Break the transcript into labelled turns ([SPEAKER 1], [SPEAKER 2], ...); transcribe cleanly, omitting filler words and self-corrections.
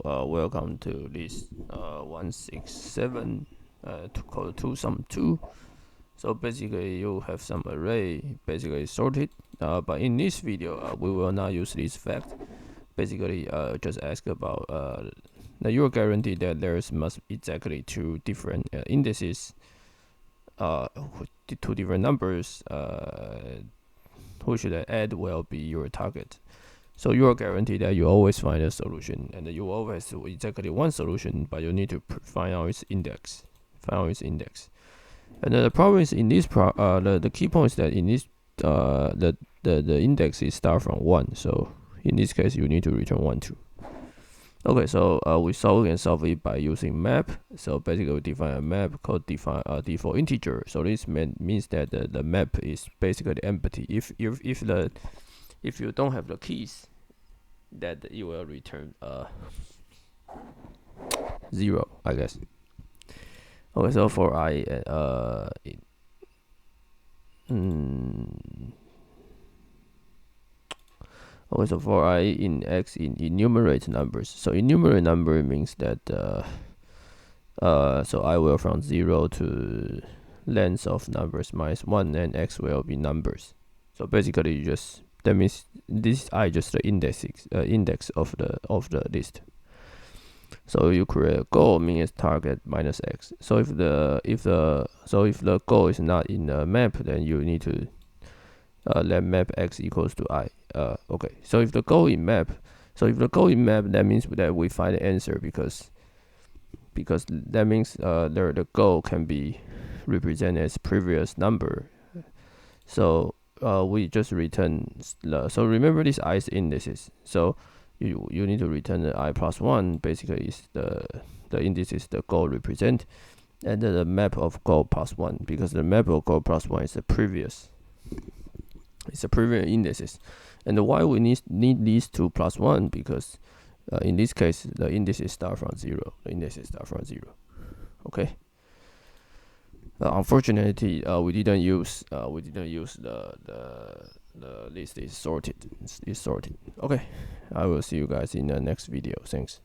[SPEAKER 1] welcome to this 167 called twoSum 2. So basically you have some array basically sorted, but in this video we will not use this fact. Basically just ask about that you are guaranteed that there must exactly two different indices, two different numbers who should add will be your target. So you are guaranteed that you always find a solution, and you always have exactly one solution, but you need to find out its index. And the problem is in this the key point is that in this the index is start from 1. So in this case you need to return 1 2. Okay, so we can solve it by using map. So basically we define a map called default integer. So this means that the map is basically empty. If you don't have the keys, that it will return 0, I guess. Okay, so for I okay, so for I in X enumerate numbers. So enumerate number means that so I will from 0 to length of numbers minus 1, and X will be numbers. So basically you just that means this I just the index of the list. So you create a goal means target minus X. So if the goal is not in the map, then you need to let map X equals to I. Okay. So if the goal in map, that means that we find the answer because that means the goal can be represented as previous number. So we just return so remember this I is indices. So you need to return the I plus 1. Basically is the indices the goal represent, and then the map of goal plus 1, because the map of goal plus 1 is the previous. It's the previous indices. And why we need these 2 plus 1? Because in this case the indices start from 0. Okay. Unfortunately, we didn't use the list is sorted. Okay, I will see you guys in the next video. Thanks.